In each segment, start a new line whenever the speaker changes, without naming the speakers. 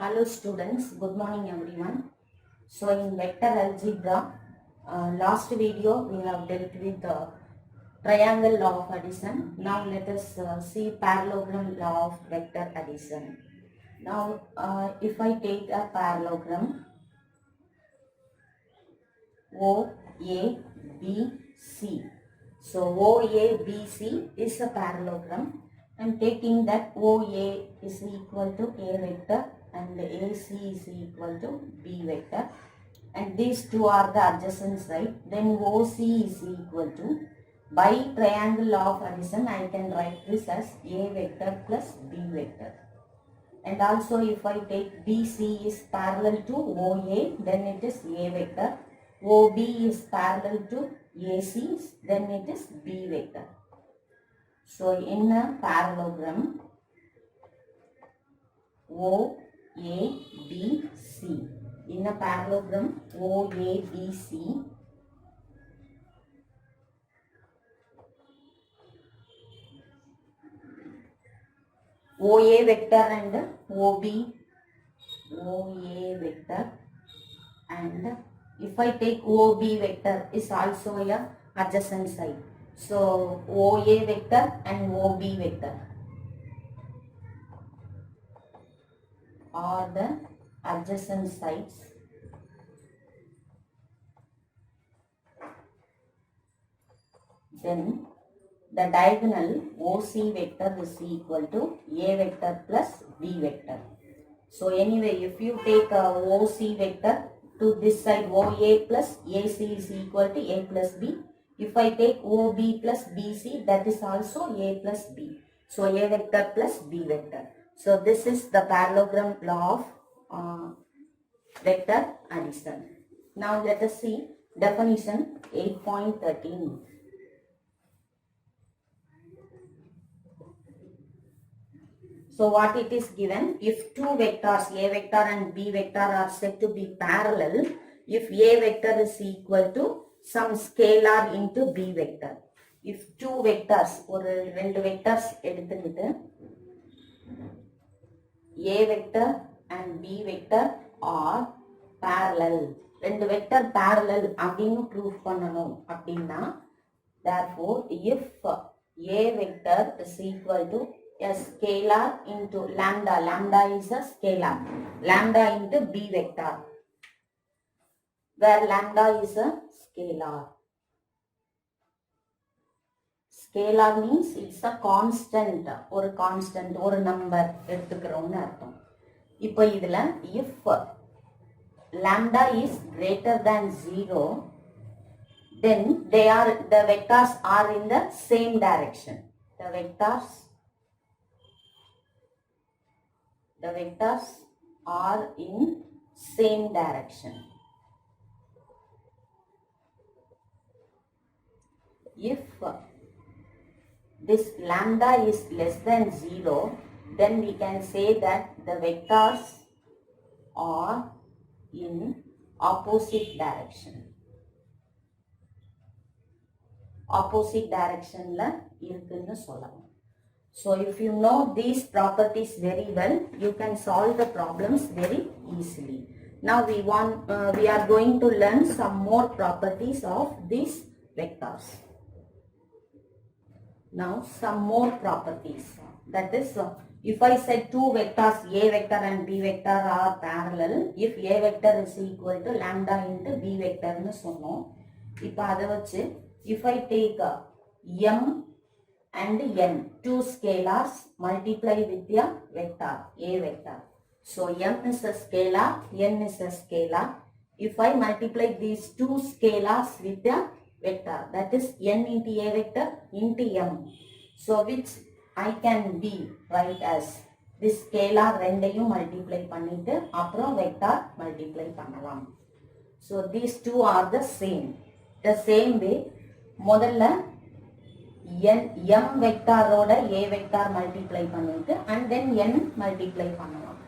Hello students, good morning everyone. So in vector algebra, last video we have dealt with the triangle law of addition. Now let us see parallelogram law of vector addition. Now if I take a parallelogram OABC. So OABC is a parallelogram. I am taking that OA is equal to A vector and AC is equal to B vector. And these two are the adjacent side. Then OC is equal to, by triangle law of addition, I can write this as A vector plus B vector. And also if I take BC is parallel to OA, then it is A vector. OB is parallel to AC, then it is B vector. So in a parallelogram OABC, in a parallelogram OABC, OA vector and OA vector, and if I take OB vector is also a adjacent side. So OA vector and OB vector are the adjacent sides. Then the diagonal OC vector is equal to A vector plus B vector. So anyway, if you take a OC vector to this side, OA plus AC is equal to A plus B. If I take OB plus BC, that is also A plus B. So A vector plus B vector. So this is the parallelogram law of vector addition. Now let us see definition 8.13. So what it is given, if two vectors A vector and B vector are said to be parallel, if A vector is equal to some scalar into B vector. If two vectors, or two vectors எடுத்துக்கிட்டு A vector and B vector are parallel, ரெண்டு vector parallel அப்படின்னு prove பண்ணணும் அப்படின்னா, therefore if A vector is equal to a scalar into lambda, lambda is a scalar, lambda into B vector, where lambda is a scalar. Scalar means it's a constant, or constant, or number எடுத்துக்கிறோம்னு அர்த்தம். இப்போ இதுல if lambda is greater than 0, then the vectors are in the same direction. The vectors are in same direction. If this lambda is less than 0, then we can say that the vectors are in opposite direction. Opposite direction la irukunu sollalam. So if you know these properties very well, you can solve the problems very easily. Now we are going to learn some more properties of these vectors. Now some more properties. That is, if I said two vectors A vector and B vector are parallel, if A vector is equal to lambda into B vector nu சொன்னோம். இப்போ அதை வச்சு if I take M and N, two scalars, multiply with a vector, A vector. So M is a scalar, N is a scalar. If I multiply these two scalars with a vector, that is N into A vector into M. So which I can be write as this scalar ரெண்டையும் multiply பண்ணிட்டு அப்புறம் vector multiply பண்ணலாம். So these two are the same. The same way, முதல்ல M வெக்டாரோட A vector multiply பண்ணிட்டு and then N multiply பண்ணலாம்.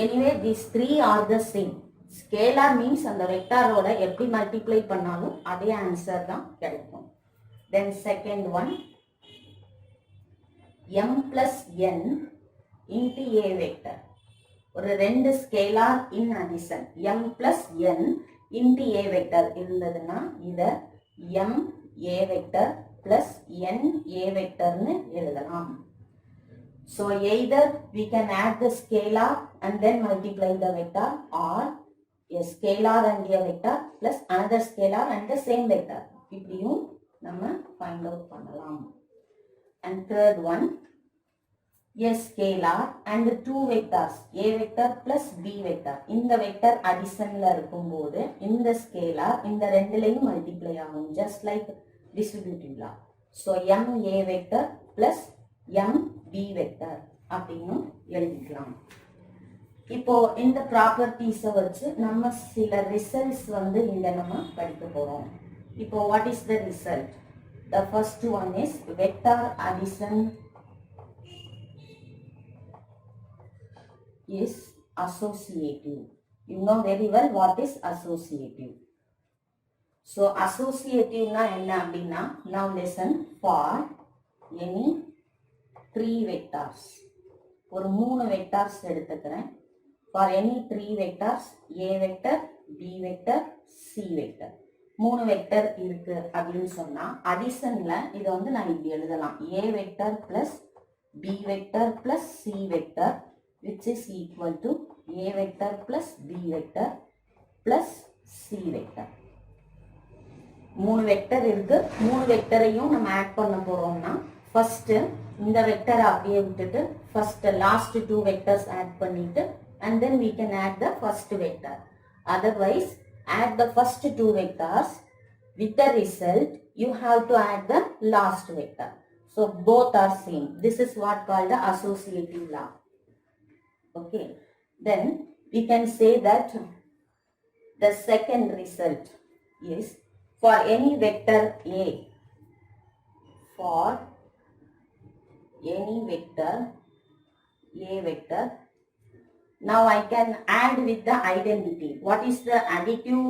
Anyway, these three are the same. Scalar means அந்த வெக்டாரோட எப்படி multiply பண்ணாலும் அதே ஆன்சர் தான் கிடைக்கும். Then second one, M plus N into A vector. ஒரு ரெண்டு scalar in addition m plus n into a vector இருந்ததுன்னா இத m a vector plus n a vector னு எழுதலாம். So either we can add the scalar and then multiply the vector, or a scalar and a vector plus another scalar and the same vector. இப்படியும் நம்ம find out பண்ணலாம். And third one, a scalar and two vectors, a vector plus b vector. இந்த vector additionல இருக்கும்போது இந்த scalar இந்த ரெண்டுலையும் multiply ஆகும், just like distributive law. So m a vector plus m b vector அப்படின்னு எழுதிக்கலாம். இப்போ இந்த ப்ராப்பர்ட்டிஸை வச்சு நம்ம சில ரிசல்ட்ஸ் வந்து இங்க நம்ம படிக்க போறோம். இப்போ what is the result? The first one is vector addition is associative. You know very well what is associative. So associative na enna appadina, now listen, for any three vectors, ஒரு மூணு vectors எடுத்துக்கிறேன். For any three vectors, a vector, b vector, c vector, மூணு vector இருக்கு அப்படின்னு சொன்னா அடிஷன்ல இதை வந்து நான் இப்படி எழுதலாம், a vector plus b vector plus c vector which is equal to a vector plus b vector plus c vector. மூணு வெக்டர் இருக்கு, மூணு வெக்டரையும் நம்ம ஆட் பண்ண போறோம்னா ஃபர்ஸ்ட் இந்த வெக்டர் அப்படியே விட்டுட்டு first last two vectors add பண்ணிட்டு and then we can add the first vector. Otherwise add the first two vectors, with the result you have to add the last vector. So both are same. This is what called the associative law. Okay, then we can say that the second result is for any vector a, for any vector a vector, now I can add with the identity. What is the additive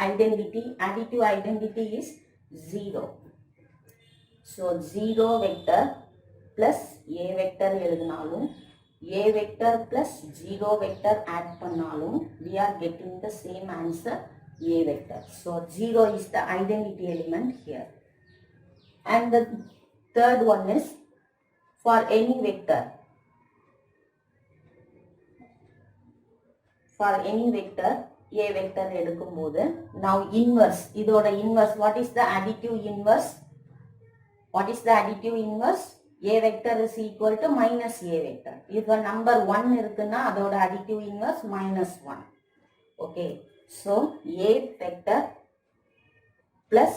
identity? Additive identity is 0. So 0 vector plus a vector எழுதினாலும் a vector plus 0 vector add பண்ணாலும் we are getting the same answer, a vector. So 0 is the identity element here. And the third one is for any vector, for any vector a vector எடுக்கும்போது now inverse, இதோட inverse, what is the additive inverse? What is the additive inverse? A vector is equal to minus a vector. If a number 1 இருக்குன்னா அதோட additive inverse minus 1. Okay, so a vector plus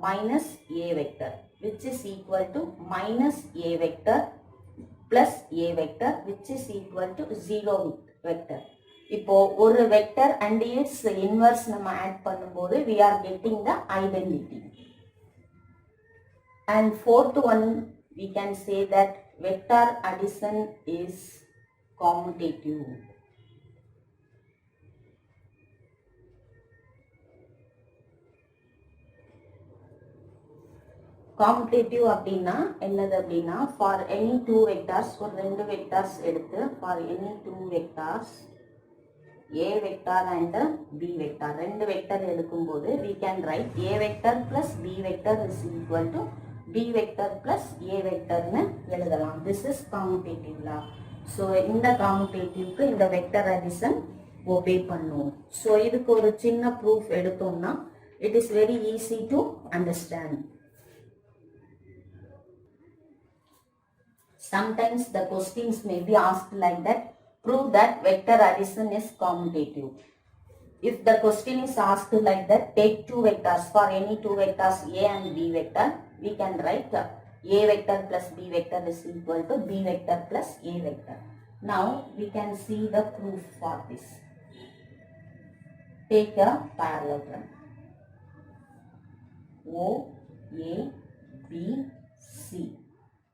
minus a vector which is equal to minus a vector plus a vector which is equal to 0 vector. இப்போ ஒரு vector and its inverse நம்ம add பண்ணும்போது we are getting the identity. And fourth one, we can say that vector addition is commutative. Commutative அப்படின்னா என்னது அப்படின்னா for any two vectors, ஒரு ரெண்டு vectors எடுத்து for any two vectors a vector and b vector, ரெண்டு vector எடுக்கும்போது we can write a vector plus b vector is equal to b vector plus a vector னு எழுதலாம். This is commutative law. So இந்த commutative இந்த vector addition obey பண்ணும். So இதுக்கு ஒரு சின்ன proof எடுத்தோம்னா it is very easy to understand. Sometimes the questions may be asked like that, prove that vector addition is commutative. If the question is asked like that, take two vectors, for any two vectors a and b vector, we can write a vector plus b vector is equal to b vector plus a vector. Now we can see the proof for this. Take a parallelogram O, A, B, C.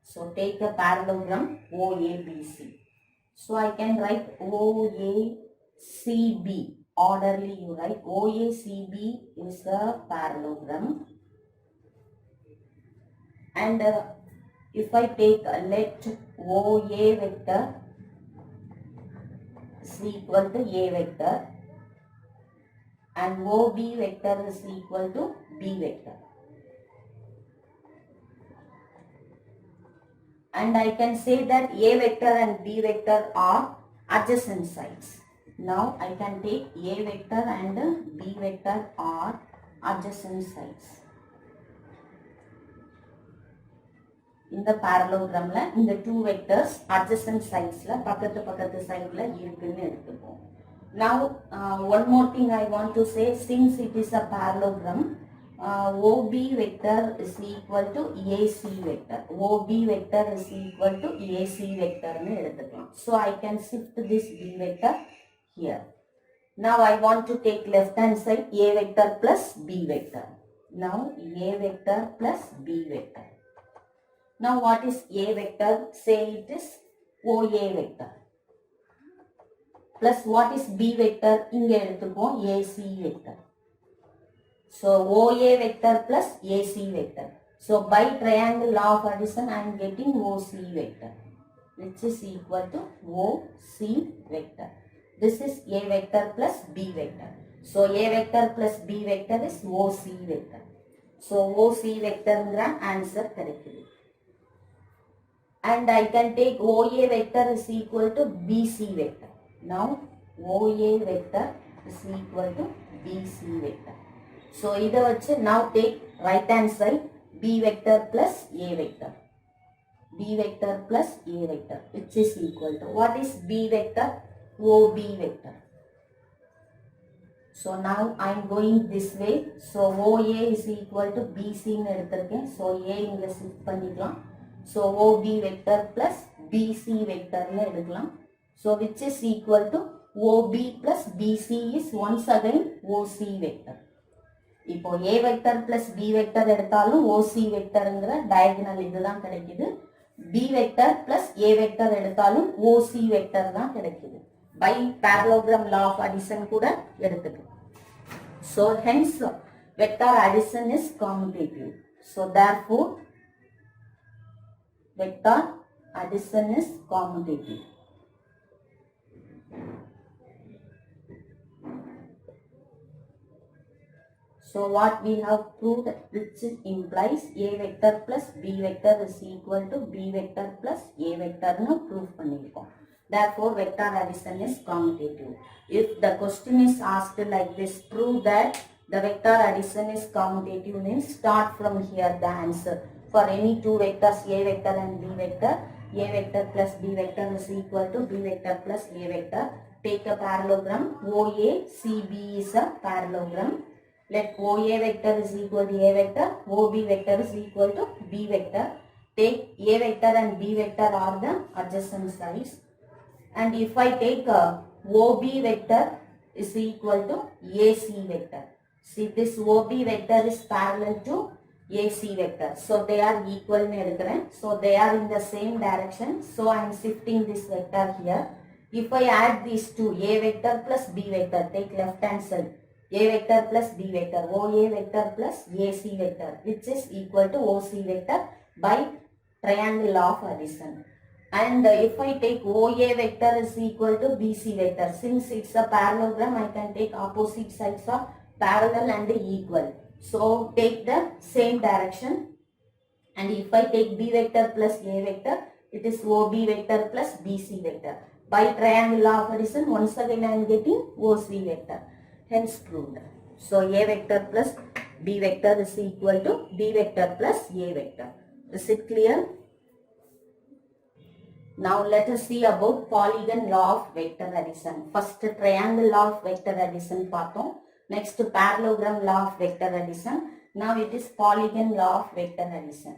So take a parallelogram O, A, B, C. So I can write O, A, C, B. Orderly you write O, A, C, B is a parallelogram. And if I take let O, A vector is equal to A vector and OB vector is equal to B vector. And I can say that A vector and B vector are adjacent sides. Now I can take A vector and B vector are adjacent sides. In the parallelogram, in the two vectors adjacent sides la pakathu side la irukunu eduthupom. Now one more thing I want to say, since it is a parallelogram, OB vector is equal to AC vector. OB vector is equal to AC vector nu eduthukkalam. So I can shift this B vector here. Now I want to take left hand side A vector plus B vector. Now A vector plus B vector. Now what is A vector? Say it is OA vector. Plus what is B vector? Inge eduthukkom AC vector. So OA vector plus AC vector. So by triangle law of addition I am getting OC vector, which is equal to OC vector. This is A vector plus B vector. So A vector plus B vector is OC vector. So OC vector ngra answer kedaikudhu. And I can take OA vector is equal to BC vector. Now OA vector is equal to BC vector. So either vachu now take right hand side B vector plus A vector. B vector plus A vector, which is equal to, what is B vector? OB vector. So now I am going this way. So OA is equal to BC nu eduthirken. So A inga shift pannikalam. So OB vector plus BC vector nu edukalam. So which is equal to OB plus BC is once again OC vector. இப்போ A vector plus B vector எடுத்தாலும் OC vectorங்கிற diagonal இதுதான் கிடைக்குது. B vector plus A vector எடுத்தாலும் OC vector தான் கிடைக்குது. By parallelogram law of addition கூட எடுத்துக்கலாம். So hence vector addition is commutative. So therefore vector addition is commutative. So what we have proved, which implies A vector plus B vector is equal to B vector plus A vector nu prove பண்ணிருக்கோம். Therefore vector addition is commutative. If the question is asked like this, prove that the vector addition is commutative, means start from here the answer. For any two vectors A vector and B vector, A vector plus B vector is equal to B vector plus A vector. Take a parallelogram. OA CB is a parallelogram. Let OA vector is equal to A vector, OB vector is equal to B vector. Take A vector and B vector are the adjacent sides. And if I take OB vector is equal to AC vector. See, this OB vector is parallel to AC vector. So they are equal nu edukren. So they are in the same direction. So I am shifting this vector here. If I add these two, A vector plus B vector, take left hand side. A vector plus B vector, OA vector plus AC vector, which is equal to OC vector by triangle law of addition. And if I take OA vector is equal to BC vector, since it's a parallelogram, I can take opposite sides of parallel and equal. So take the same direction. And if I take B vector plus A vector, it is OB vector plus BC vector. By triangle law of addition, once again I am getting OC vector. Hence proved. So A vector plus B vector is equal to B vector plus A vector. Is it clear? Now let us see about polygon law of vector addition. First triangle law of vector addition பார்த்தோம். Next parallelogram law of vector addition. Now it is polygon law of vector addition.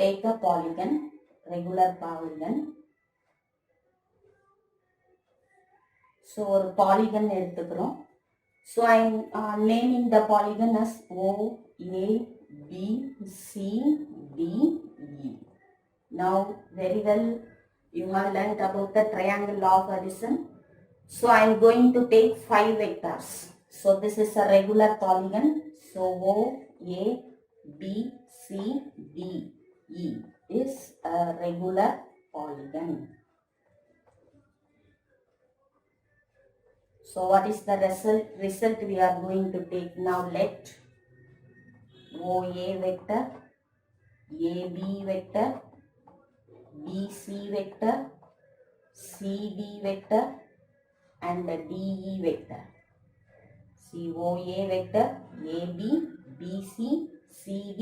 Take a polygon, regular polygon. So ஒரு polygon எடுத்துக்கிறோம். So I am naming the polygon as O, A, B, C, D, E. Now very well you have learnt about the triangle law of addition. So I am going to take 5 vectors. So this is a regular polygon. So O, A, B, C, D, E is a regular polygon. So what is the result we are going to take now? Let OA vector, AB vector, BC vector, CD vector and DE vector. See, OA vector, AB, BC, CD,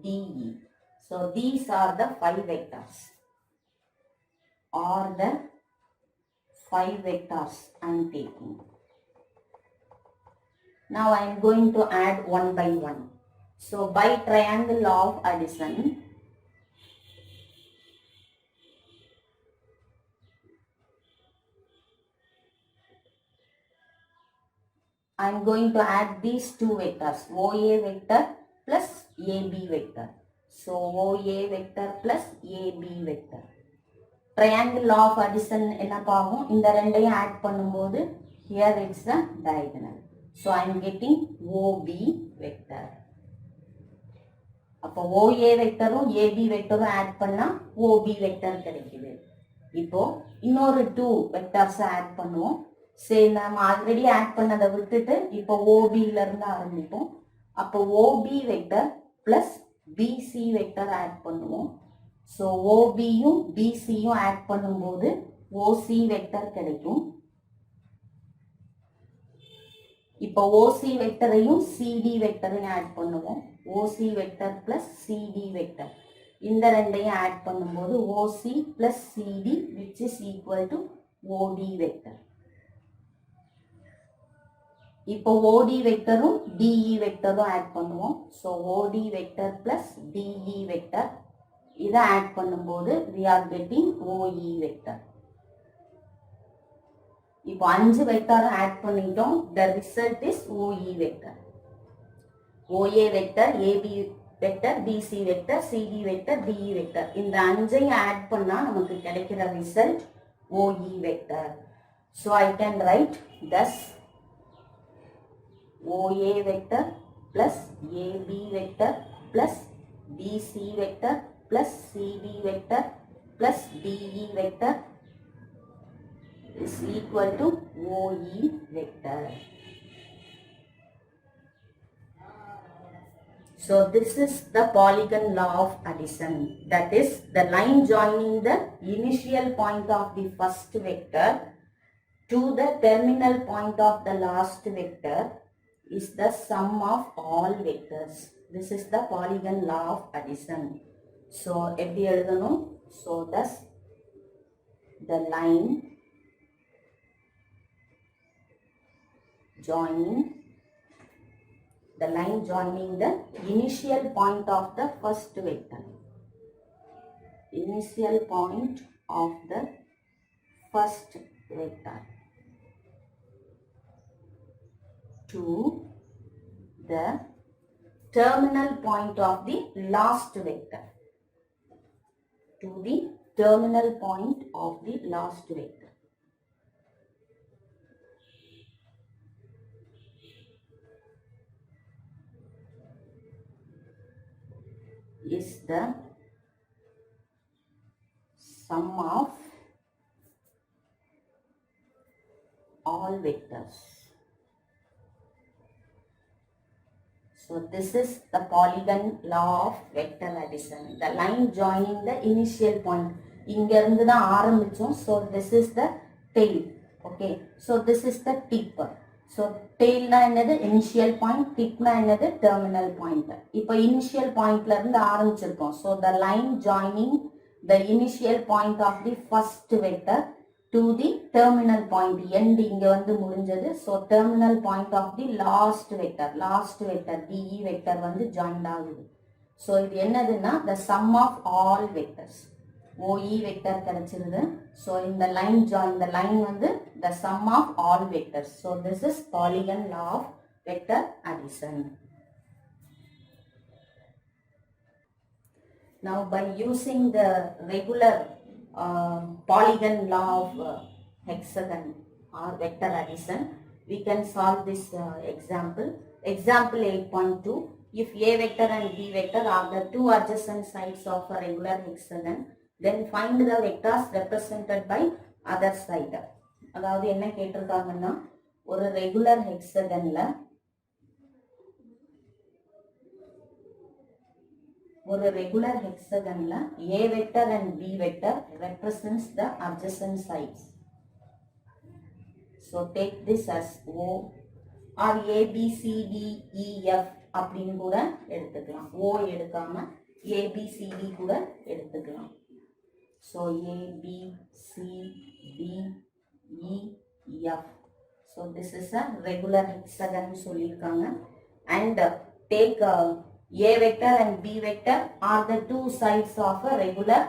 DE. So these are the 5 vectors, or the 5 vectors I am taking. Now I am going to add one by one. So by triangle of addition, I am going to add these 2 vectors, OA vector plus AB vector. So OA vector plus AB vector. Triangle of addition என்ன பாகும்? இந்த ரெண்டையும் add பண்ணும்போது here it's the diagonal. So I am getting OB vector. அப்போ OA vectorம் AB vectorம் add பண்ணா OB vector கிடைக்குது. இப்போ இன்னொரு 2 vectors add பண்ணுவோம். சரி, நம்ம ஆல்ரெடி ஆட் பண்ணதை விட்டுட்டு இப்போ OBல இருந்து ஆரம்பிப்போம். அப்போ OB vector plus BC vector add பண்ணுவோம். ஸோ OBயும் BCயும் ஆட் பண்ணும்போது OC வெக்டர் கிடைக்கும். இப்போ OC வெக்டரையும் CD வெக்டரையும் ஆட் பண்ணுவோம். OC vector plus CD vector இந்த ரெண்டையும் ஆட் பண்ணும்போது OC plus CD which is equal to OD vector. இப்போ OD வெக்டரும் DE வெக்டரும் ஆட் பண்ணுவோம். So OD vector plus DE vector இதை ஆட் பண்ணும்போது we are getting OE vector. இப்போ 5 வெக்டர் ஆட் பண்ணிட்டோம். the result is OE vector. OA vector, AB vector, BC vector, CD vector, DE vector இந்த 5ஐயும் add பண்ணா நமக்கு கிடைக்கிற result OE vector. So I can write thus OA vector plus AB vector plus BC vector plus CD vector plus DE vector is equal to OE vector. So this is the polygon law of addition. That is the line joining the initial point of the first vector to the terminal point of the last vector is the sum of all vectors. This is the polygon law of addition. So எப்படி எழுதணும்? So thus the line joining the initial point of the first vector. Initial point of the first vector to the terminal point of the last vector. To the terminal point of the last vector. Is the sum of all vectors. So this is the polygon law of vector addition. The line joining the initial point. இங்க இருந்து தான் ஆரம்பிச்சோம். So this is the tail. Okay. So this is the tip. So tail na என்னது initial point, tip na என்னது terminal point. இப்போ initial pointல இருந்து ஆரம்பிச்சிருக்கோம். So the line joining the initial point of the first vector to the terminal point. End இங்க வந்து முடிஞ்சது. So terminal point of the last vector DE vector வந்து joined ஆகுது. So இது என்னதுன்னா the sum of all vectors. OE vector கிடைச்சிருது. So இந்த line join the line வந்து the sum of all vectors. So this is polygon law of vector addition. Now by using the regular polygon law of hexagon or vector addition, we can solve this example. Example 8.2. If A vector and B vector are the two adjacent sides of a regular hexagon, then find the vectors represented by other side. அதாவது என்ன கேட்டிருக்காங்கன்னா ஒரு regular ஹெக்ஸகன்ல A vector and B vector represents the adjacent sides. So take this as O or A B C D E F அப்படின்னு கூட எடுத்துக்கலாம். O எடுக்காம A B C D கூட எடுத்துக்கலாம். So A B C D E F. So this is a regular hexagon சொல்லிருக்காங்க. And take A vector and B vector are the two sides of a regular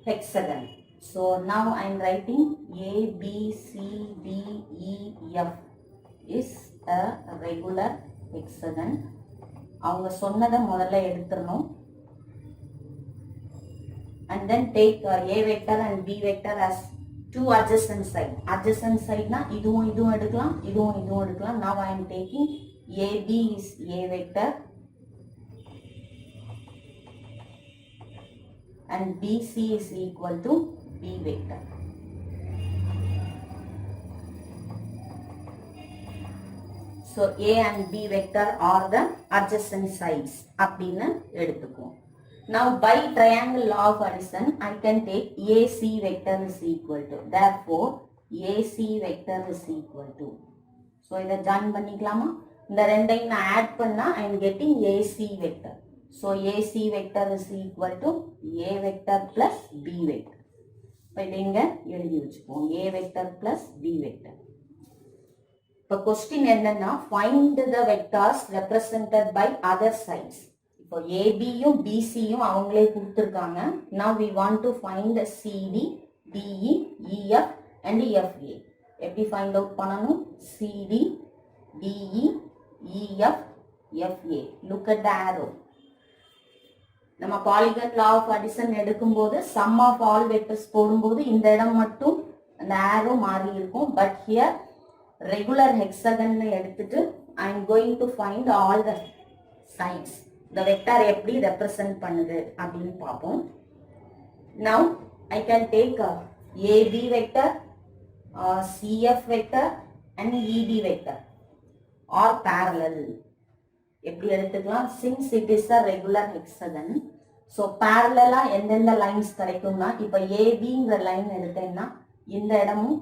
hexagon. So now I am writing A, B, C, D, E, F is a regular hexagon. அவங்க சொன்னதை முதல்ல எடுத்துடணும். And then take A vector and B vector as two adjacent side. Adjacent side na இதுவும் எடுக்கலாம், இதுவும் எடுக்கலாம். Now I am taking AB is A vector and BC is equal to B vector. So A and B vector are the adjacent sides அப்படின்னு எடுத்துக்குவோம். Now by triangle law of addition I can take AC vector is equal to, therefore AC vector is equal to. So இதை join பண்ணிக்கலாமா? இந்த ரெண்டையும் நான் add பண்ணா I am getting AC vector. So AC vector is equal to A vector plus B vector. இப்போ இதை இங்க எழுதி வச்சுப்போம். A vector plus B vector. இப்போ question என்னன்னா find the vectors represented by other sides. இப்போ ABயும் BCயும் அவங்களே கொடுத்துருக்காங்க. Now we want to find CD, DE, EF and FA. எப்படி find out பண்ணணும்? CD, DE, EF, FA. Look at the arrow. நம்ம polygon law of addition எடுக்கும்போது some of all vectors போடும்போது இந்த இடம் மட்டும் அந்த ஆரோ மாறி இருக்கும். பட் ஹியர் ரெகுலர் ஹெக்ஸகன் எடுத்துட்டு I am going to find all the sides. இந்த வெக்டார் எப்படி ரெப்ரசன்ட் பண்ணுது அப்படின்னு பார்ப்போம். Now I can take AB vector, CF vector and ED vector are parallel. எப்படி எடுத்துக்கலாம்? Since it is a regular hexagon, so பேரலா எந்தெந்த லைன்ஸ் கிடைக்கும்னா இப்போ ஏபிங்கிற லைன் எடுத்தேன்னா இந்த இடமும்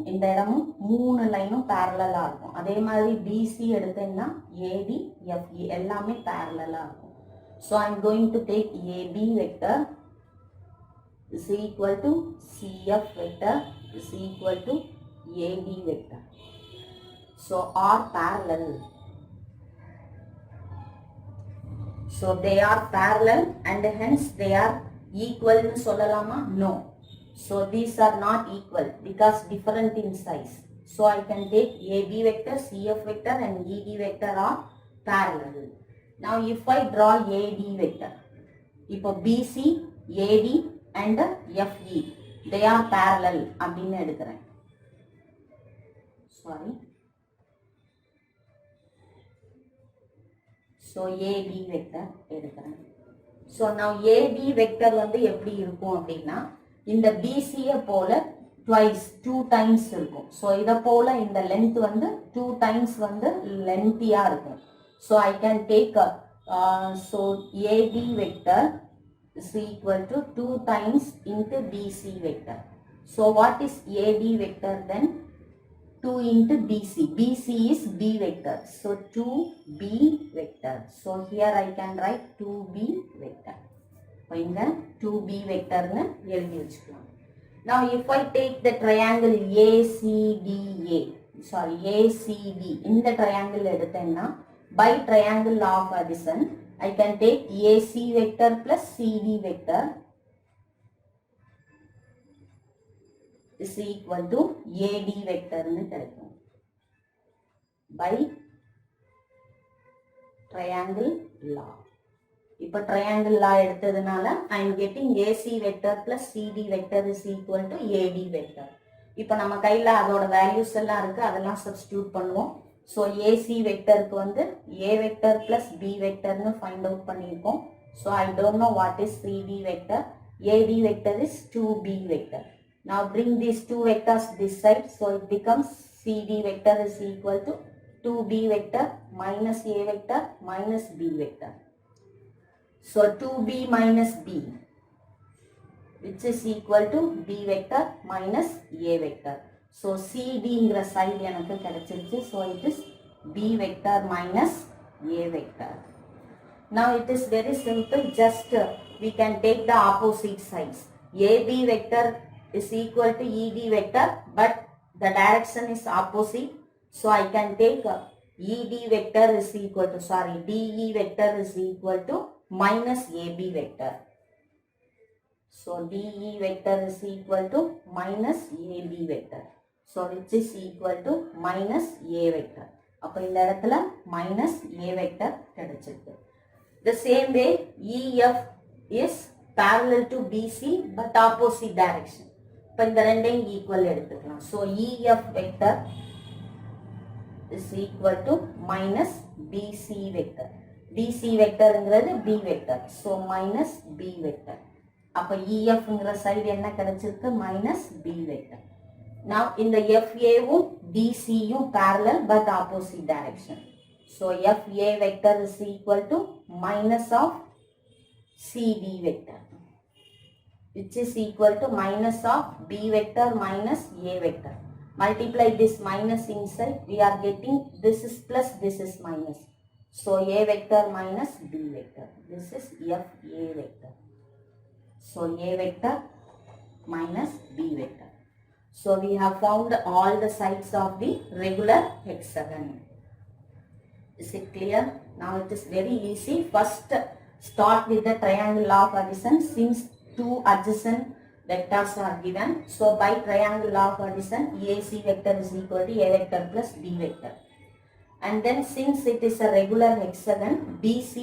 3 லைனும் பேரலா இருக்கும். அதே மாதிரி பிசி எடுத்தேன்னா ஏடி எஃப்இ எல்லாமே பேரலா இருக்கும். So I am going to take AB vector is equal to CF vector is equal to AD vector. So are parallel. So they are parallel and hence they are equal னு சொல்லலாமா? No. So these are not equal because different in size. So I can take AB vector, CF vector and ED vector are parallel. Now if I draw AD vector, இப்போ BC, AD and FE they are parallel அப்படின்னு எடுக்கிறேன். Sorry. So AB vector எடுக்கிறேன். So now AB vector வந்து எப்படி இருக்கும் அப்படின்னா இந்த BC போல twice 2 times இருக்கும். So இதை போல இந்த length வந்து 2 times வந்து lengthy-ஆ இருக்கும். So I can take so AB vector is equal to 2 times into BC vector. So what is AD vector then? 2 into BC. BC is B vector. So 2B vector. So here I can write 2B vector. So in the 2B vector na எழுதி வச்சுக்கலாம். Now if I take the triangle ACDA, sorry ACD, இந்த triangle எடுத்தேன்னா by triangle law of addition I can take AC vector plus CD vector is equal to AD vector னு கிடைக்கும் by triangle law. இப்போ triangle law எடுத்ததுனால I am getting AC vector plus CD vector is equal to AD vector. இப்போ நம்ம கையில அதோட values எல்லாம் இருக்கு, அதெல்லாம் சப்ஸ்டிட்யூட் பண்ணுவோம். ஸோ AC வெக்டருக்கு வந்து A vector plus B vector னு ஃபைண்ட் அவுட் பண்ணியிருக்கோம். So I don't know what is CD vector. AD vector is 2B vector. Now bring these two vectors this side, so it becomes CD vector is equal to 2b vector minus a vector minus b vector. So 2b minus b, which is equal to b vector minus a vector. So CD ங்கிற side எனக்கு கிடைச்சிருச்சு. So it is b vector minus a vector. Now it is very simple. Just we can take the opposite sides. AB vector is equal to ED vector, but the direction is opposite. So I can take ED vector is equal to, DE vector is equal to minus AB vector. So DE vector is equal to minus AB vector. So which is equal to minus A vector. அப்போ இந்த இடத்துல minus A vector கிடைச்சிருக்கு. The same way EF is parallel to BC but opposite direction. இப்போ இந்த ரெண்டையும் equal எடுத்துக்கலாம். So EF vector is equal to minus BC vector. BC vectorங்கிறது B vector. So minus B vector. அப்போ EF ங்கிற side என்ன கிடைச்சிருக்கு? Minus B vector. Now in the FA வும் DC யும் parallel but opposite direction. So FA vector is equal to minus of CD vector, which is equal to minus of B vector minus A vector. Multiply this minus inside, we are getting this is plus, this is minus. So A vector minus B vector. This is FA vector. So A vector minus B vector. So we have found all the sides of the regular hexagon. Is it clear? Now it is very easy. First start with the triangle of addition since two adjacent vectors are given. So by triangle of addition AC vector is equal to A vector plus B vector. And then since it is a regular hexagon, BC,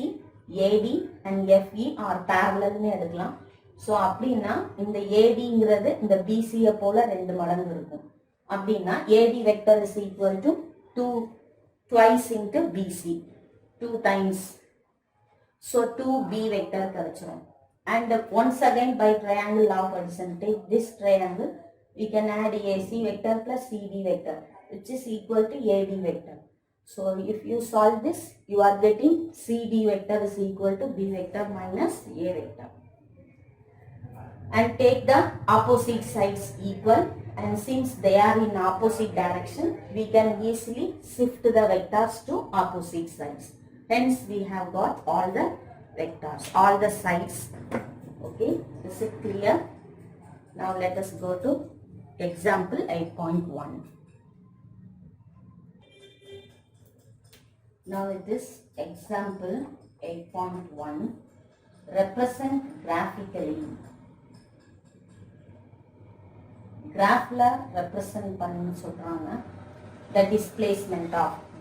AD and FE are parallel னு எடுக்கலாம். So அப்படின்னா இந்த ஏடிங்கிறது இந்த பிசியை போல 2 மடங்கு இருக்கும். அப்படின்னா AD vector is equal to 2 twice into BC, 2 times. So 2B vector கிடைச்சிரும். And once again by triangle of addition, take this triangle, we can add AC vector plus CD vector, which is equal to AD vector. So if you solve this, you are getting CD vector is equal to B vector minus A vector. And take the opposite sides equal, and since they are in opposite direction, we can easily shift the vectors to opposite sides. Hence we have got all the vectors, all the sides. Okay, is it clear? Now let us go to example 8.1. Now it is example 8.1. Represent graphically. Graphல represent பண்ணு சொல்றாங்க. The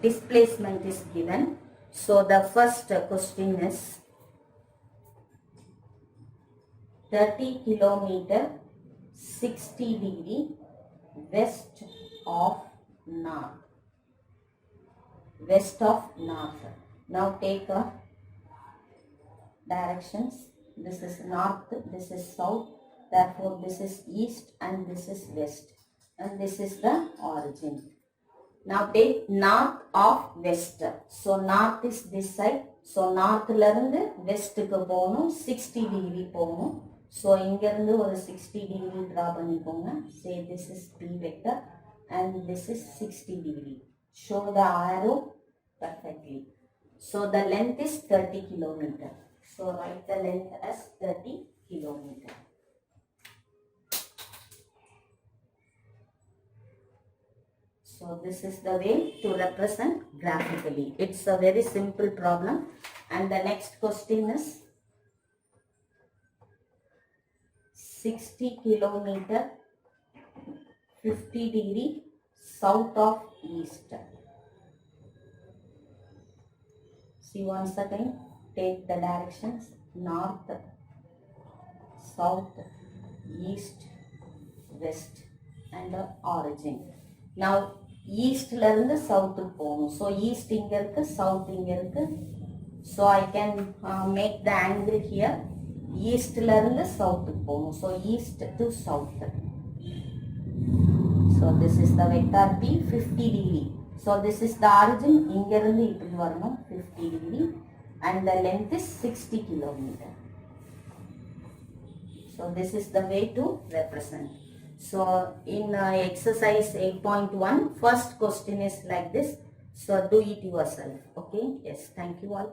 displacement is given. So the first question is 30 kilometer 60 degree west of north. Now take a directions. This is north, this is south. Therefore this is east and this is west, and this is the origin. Now take north of west. So north is this side. So north la irundhu west ku போகணும் 60 degree போகணும். So இங்க இருந்து ஒரு 60 degree draw பண்ணிக்கோங்க. Say this is P vector and this is 60 degree. Show the arrow perfectly. So the length is 30 kilometer. So write the length as 30 kilometer. So this is the way to represent graphically. It's a very simple problem. And the next question is 60 kilometer 50 degree south of east. See once again, take the directions north, south, east, west and the origin. Now ஈஸ்ட்ல இருந்து சவுத்துக்கு போகணும். So east இங்கே இருக்கு, south இங்கே இருக்கு. So I can make the angle here. ஈஸ்ட்ல இருந்து சவுத்துக்கு போகணும். So east to south. So this is the vector B 50 degree. So this is the origin. இங்க இருந்து இப்படி வரணும் 50 degree and the length is 60 kilometer. So this is the way to represent. So in exercise 8.1, first question is like this. So do it yourself. Okay. Yes. Thank you all.